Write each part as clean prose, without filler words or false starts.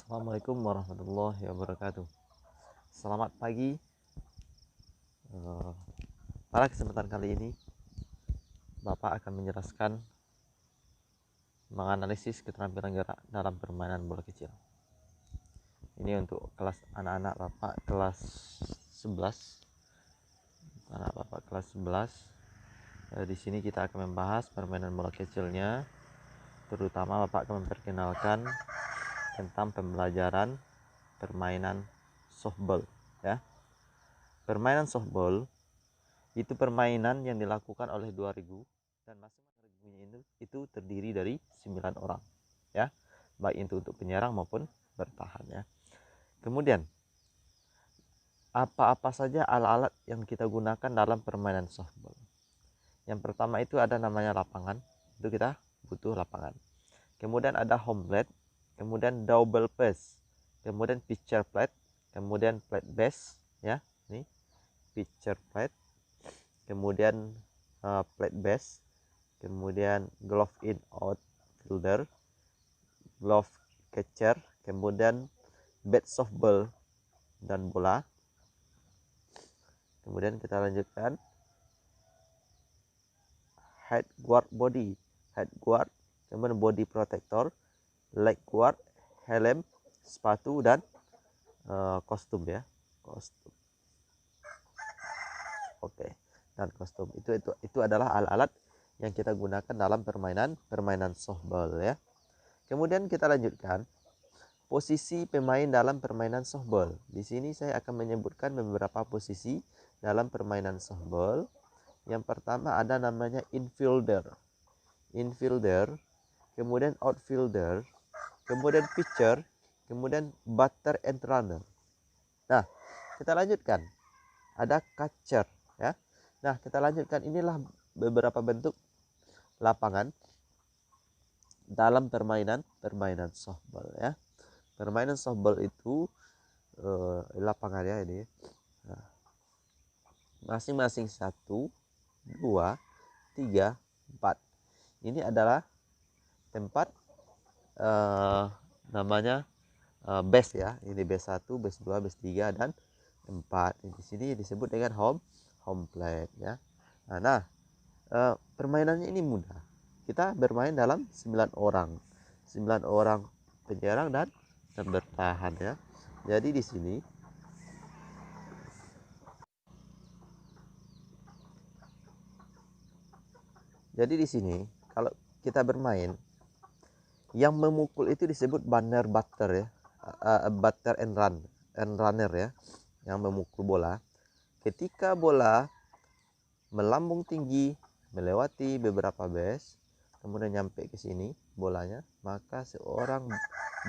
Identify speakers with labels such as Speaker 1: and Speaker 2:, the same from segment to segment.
Speaker 1: Assalamualaikum warahmatullahi wabarakatuh. Selamat pagi. Pada kesempatan kali ini, Bapak akan menjelaskan menganalisis keterampilan gerak dalam permainan bola kecil. Ini untuk kelas anak-anak Bapak kelas 11. Anak Bapak kelas 11. Di sini kita akan membahas permainan bola kecilnya. Terutama Bapak akan memperkenalkan tentang pembelajaran permainan softball, ya. Permainan softball itu permainan yang dilakukan oleh 2000 dan masing-masing regunya itu terdiri dari 9 orang, ya, baik itu untuk penyerang maupun bertahan, ya. Kemudian apa-apa saja alat-alat yang kita gunakan dalam permainan softball. Yang pertama itu ada namanya lapangan, itu kita butuh lapangan. Kemudian ada home plate, kemudian double base, kemudian pitcher plate, kemudian plate base, ya, ini pitcher plate, kemudian plate base, kemudian glove in outfielder, glove catcher, kemudian bat softball dan bola. Kemudian kita lanjutkan head guard body, head guard, kemudian body protector, leg guard, helm, sepatu dan kostum, ya, kostum. Oke, dan kostum itu adalah alat-alat yang kita gunakan dalam permainan softball, ya. Kemudian kita lanjutkan posisi pemain dalam permainan softball. Di sini saya akan menyebutkan beberapa posisi dalam permainan softball. Yang pertama ada namanya infielder, kemudian outfielder, kemudian pitcher, kemudian batter and runner. Nah, kita lanjutkan. Ada catcher, ya. Nah, kita lanjutkan, inilah beberapa bentuk lapangan dalam permainan softball, ya. Permainan softball itu lapangannya ini, nah, masing-masing 1, 2, 3, 4. Ini adalah tempat namanya base, ya. Ini base 1, base 2, base 3 dan 4. Di sini disebut dengan home plate, ya. Nah, permainannya ini mudah. Kita bermain dalam 9 orang. 9 orang penyerang dan bertahan, ya. Jadi di sini kalau kita bermain, yang memukul itu disebut batter, ya. Batter and runner, ya, yang memukul bola. Ketika bola melambung tinggi melewati beberapa base, kemudian nyampe ke sini bolanya, maka seorang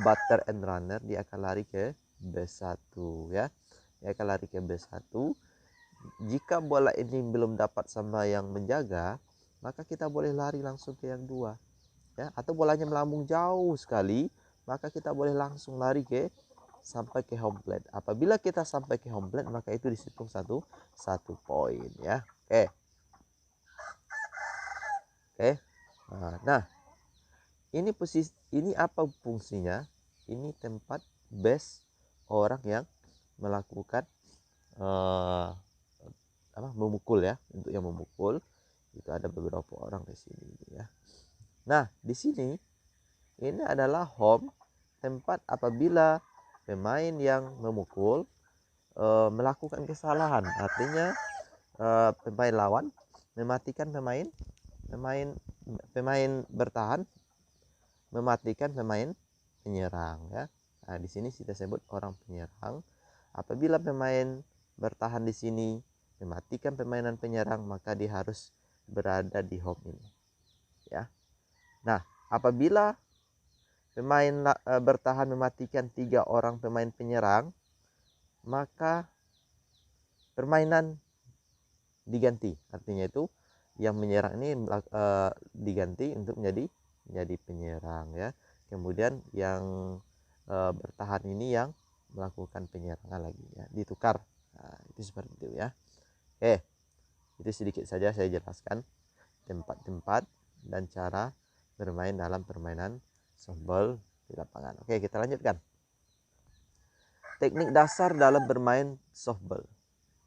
Speaker 1: batter and runner dia akan lari ke base 1, ya. Dia akan lari ke base 1. Jika bola ini belum dapat sama yang menjaga, maka kita boleh lari langsung ke yang 2, ya. Atau bolanya melambung jauh sekali, maka kita boleh langsung lari sampai ke home plate. Apabila kita sampai ke home plate, maka itu dihitung satu poin, ya. Oke. Nah, ini apa fungsinya? Ini tempat base orang yang melakukan memukul, ya. Untuk yang memukul itu ada beberapa orang di sini, ya. Nah, di sini ini adalah home, tempat apabila pemain yang memukul melakukan kesalahan. Artinya pemain lawan mematikan pemain bertahan, mematikan pemain penyerang, ya. Nah, di sini kita sebut orang penyerang. Apabila pemain bertahan di sini mematikan permainan penyerang, maka dia harus berada di home ini, ya. Nah, apabila pemain bertahan mematikan 3 orang pemain penyerang, maka permainan diganti. Artinya itu yang menyerang ini diganti untuk menjadi penyerang, ya. Kemudian yang bertahan ini yang melakukan penyerangan lagi, ya, ditukar. Nah, itu seperti itu, ya. Itu sedikit saja saya jelaskan tempat-tempat dan cara bermain dalam permainan softball di lapangan. Oke, kita lanjutkan. Teknik dasar dalam bermain softball.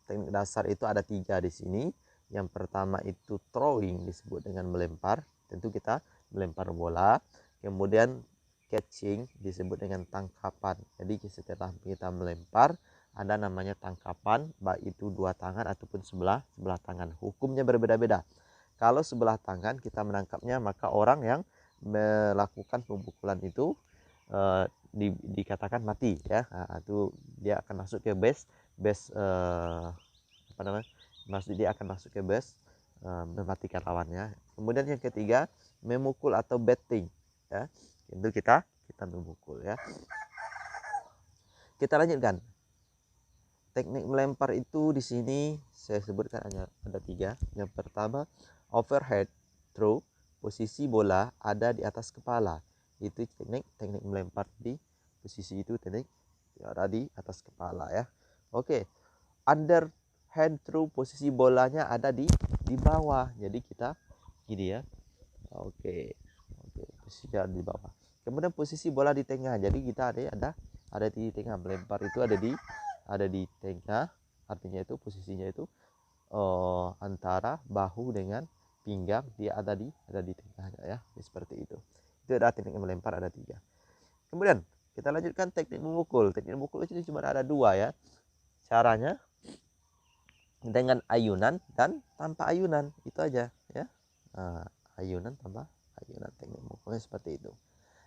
Speaker 1: Teknik dasar itu ada 3 di sini. Yang pertama itu throwing, disebut dengan melempar. Tentu kita melempar bola. Kemudian catching, disebut dengan tangkapan. Jadi setelah kita melempar, ada namanya tangkapan, baik itu 2 tangan ataupun sebelah tangan. Hukumnya berbeda-beda. Kalau sebelah tangan kita menangkapnya, maka orang yang melakukan pemukulan itu dikatakan mati ya. Nah, itu dia akan masuk ke base apa namanya, dia akan masuk ke base mematikan lawannya. Kemudian yang ketiga, memukul atau batting ya, itu kita memukul ya. Kita lanjutkan. Teknik melempar itu di sini saya sebutkan hanya ada 3. Yang pertama, overhead throw, posisi bola ada di atas kepala. Itu teknik melempar di posisi itu, teknik ada di atas kepala ya. Oke. Underhand throw, posisi bolanya ada di bawah. Jadi kita gini ya. Oke, posisi di bawah. Kemudian posisi bola di tengah. Jadi kita ada di tengah. Melempar itu ada di tengah. Artinya itu posisinya itu antara bahu dengan pinggang, dia ada di tengahnya ya. Seperti itu. Itu ada teknik melempar, ada 3. Kemudian kita lanjutkan teknik memukul. Teknik memukul itu cuma ada 2 ya. Caranya dengan ayunan dan tanpa ayunan, itu aja ya. Ayunan tanpa ayunan, teknik memukulnya seperti itu.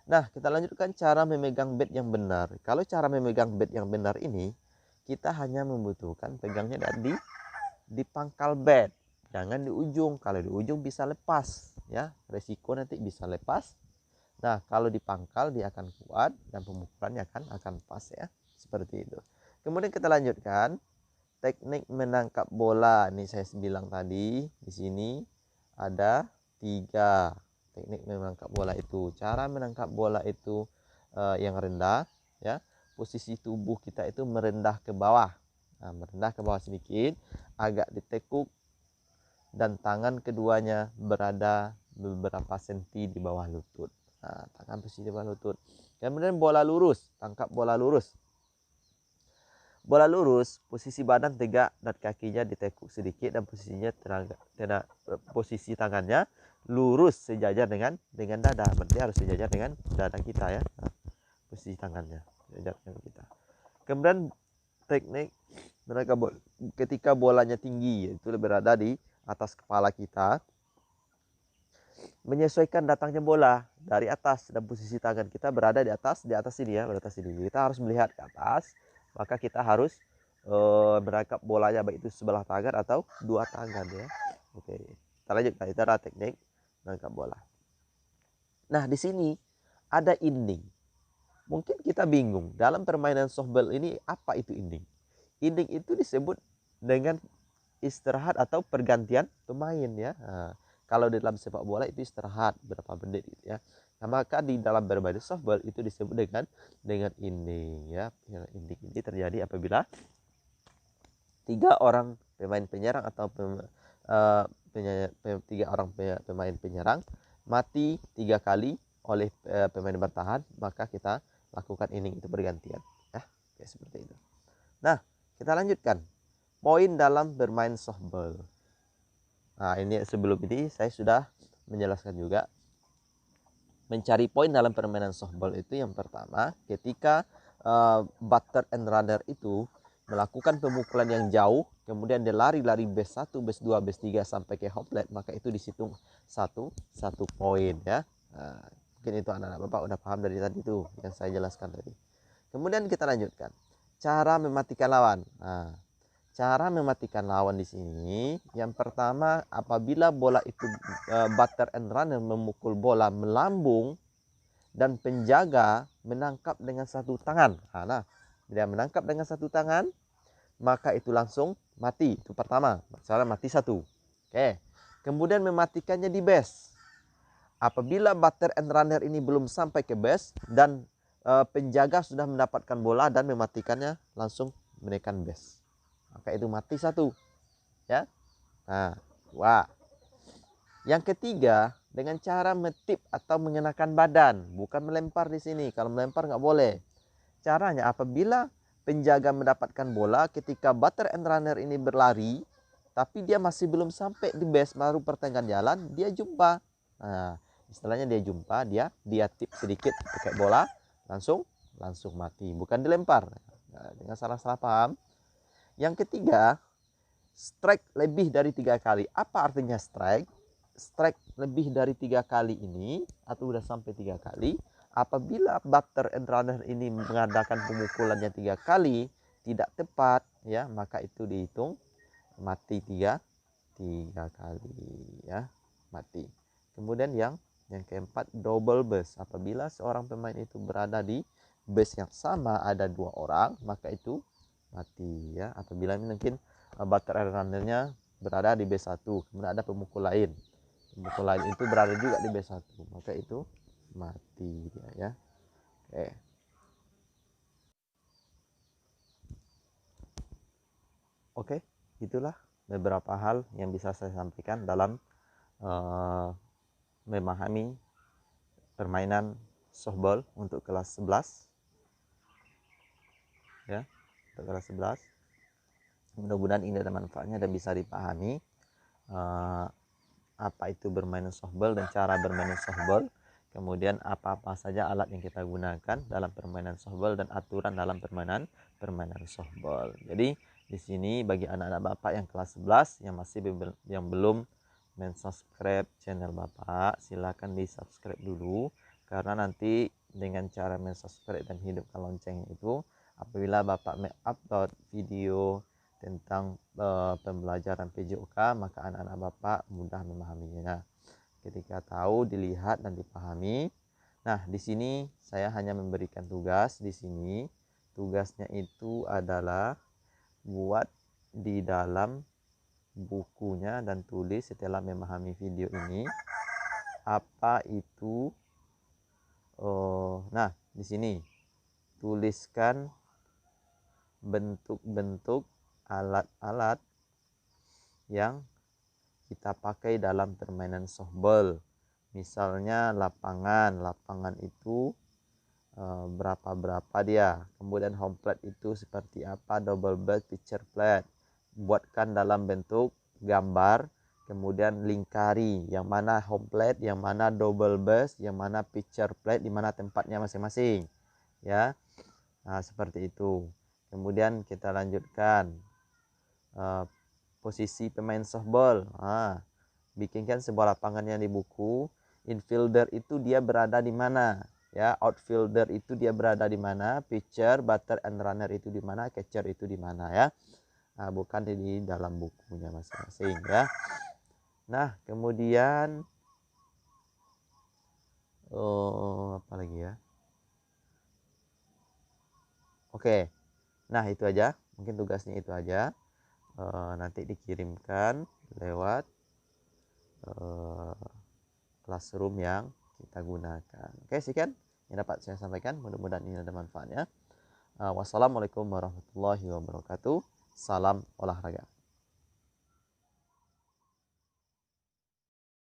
Speaker 1: Nah, kita lanjutkan cara memegang bat yang benar. Kalau cara memegang bat yang benar ini, kita hanya membutuhkan pegangnya di pangkal bat, jangan di ujung. Kalau di ujung bisa lepas ya, resiko nanti bisa lepas. Nah, kalau di pangkal dia akan kuat dan pemukulannya akan pas ya, seperti itu. Kemudian kita lanjutkan teknik menangkap bola. Ini saya bilang tadi, di sini ada 3 teknik menangkap bola itu. Cara menangkap bola itu yang rendah ya, posisi tubuh kita itu merendah ke bawah. Nah, merendah ke bawah sedikit, agak ditekuk, dan tangan keduanya berada beberapa senti di bawah lutut. Nah, tangan posisi di bawah lutut. Kemudian bola lurus, tangkap bola lurus. Bola lurus, posisi badan tegak dan kakinya ditekuk sedikit, dan posisi tangannya lurus sejajar dengan dada. Berarti harus sejajar dengan dada kita ya. Nah, posisi tangannya sejajar dengan kita. Kemudian teknik menangkap bola ketika bolanya tinggi, itu berada di atas kepala kita. Menyesuaikan datangnya bola dari atas, dan posisi tangan kita berada di atas sini ya, di atas sini. Kita harus melihat ke atas, maka kita harus menangkap bolanya baik itu sebelah tangan atau 2 tangan ya. Oke, kita lanjutkan. Itu adalah teknik menangkap bola. Nah, di sini ada inning. Mungkin kita bingung dalam permainan softball ini apa itu inning. Inning itu disebut dengan istirahat atau pergantian pemain ya. Nah, kalau di dalam sepak bola itu istirahat berapa menit gitu ya. Nah, maka di dalam bermain softball itu disebut dengan inning ya. Inning ini terjadi apabila 3 orang pemain penyerang atau 3 orang pemain penyerang mati 3 kali oleh pemain bertahan, maka kita lakukan inning itu bergantian ya. Oke, seperti itu. Nah, kita lanjutkan poin dalam bermain softball. Nah, ini sebelum ini saya sudah menjelaskan juga. Mencari poin dalam permainan softball itu yang pertama, ketika batter and runner itu melakukan pemukulan yang jauh, kemudian dia lari base 1, base 2, base 3 sampai ke home plate, maka itu dihitung satu poin ya. Nah, mungkin itu anak-anak Bapak udah paham dari tadi itu yang saya jelaskan tadi. Kemudian kita lanjutkan cara mematikan lawan. Nah, cara mematikan lawan di sini yang pertama, apabila bola itu batter and runner memukul bola melambung dan penjaga menangkap dengan 1 tangan. Nah, dia menangkap dengan 1 tangan, maka itu langsung mati. Itu pertama, cara mati 1. Oke. Kemudian mematikannya di base. Apabila batter and runner ini belum sampai ke base dan penjaga sudah mendapatkan bola dan mematikannya, langsung menekan base, maka itu mati 1 ya. Nah, 2. Yang ketiga, dengan cara metip atau mengenakan badan, bukan melempar di sini. Kalau melempar nggak boleh. Caranya apabila penjaga mendapatkan bola ketika batter and runner ini berlari, tapi dia masih belum sampai di base, baru pertengahan jalan dia jumpa. Nah, istilahnya dia jumpa, dia tip sedikit pakai bola, langsung mati, bukan dilempar. Nah, dengan salah paham. Yang ketiga, strike lebih dari 3 kali. Apa artinya strike? Strike lebih dari 3 kali ini, atau udah sampai 3 kali, apabila batter and runner ini mengadakan pemukulannya 3 kali tidak tepat, ya, maka itu dihitung mati 3 kali, ya, mati. Kemudian yang keempat, double base. Apabila seorang pemain itu berada di base yang sama, ada 2 orang, maka itu mati, ya. Apabila mungkin batter and runner-nya berada di base 1, kemudian ada pemukul lain itu berada juga di base 1, maka itu mati dia, ya. Oke, itulah beberapa hal yang bisa saya sampaikan dalam memahami permainan softball untuk kelas 11, ya, untuk kelas 11. Mudah-mudahan ini ada manfaatnya dan bisa dipahami apa itu bermain softball dan cara bermain softball, kemudian apa-apa saja alat yang kita gunakan dalam permainan softball dan aturan dalam permainan softball. Jadi di sini bagi anak-anak Bapak yang kelas 11 yang belum subscribe channel Bapak, silakan di subscribe dulu, karena nanti dengan cara subscribe dan hidupkan lonceng itu, apabila Bapak upload video tentang pembelajaran PJOK, maka anak-anak Bapak mudah memahaminya ketika tahu, dilihat dan dipahami. Nah, di sini saya hanya memberikan tugas. Di sini tugasnya itu adalah buat di dalam bukunya dan tulis setelah memahami video ini apa itu. Nah, di sini tuliskan bentuk-bentuk alat-alat yang kita pakai dalam permainan softball. Misalnya lapangan itu berapa dia, kemudian home plate itu seperti apa, double base, pitcher plate. Buatkan dalam bentuk gambar, kemudian lingkari yang mana home plate, yang mana double base, yang mana pitcher plate, di mana tempatnya masing-masing, ya. Nah, seperti itu. Kemudian kita lanjutkan posisi pemain softball. Bikinkan sebuah lapangan yang di buku. Infielder itu dia berada di mana, ya. Outfielder itu dia berada di mana, pitcher, batter and runner itu di mana, catcher itu di mana, ya. Nah, bukan di dalam bukunya masing-masing, ya. Nah, kemudian apa lagi, ya? Oke. Nah, itu aja. Mungkin tugasnya itu aja. Nanti dikirimkan lewat classroom yang kita gunakan. Oke, sekian yang dapat saya sampaikan. Mudah-mudahan ini ada manfaatnya. Wassalamualaikum warahmatullahi wabarakatuh. Salam olahraga.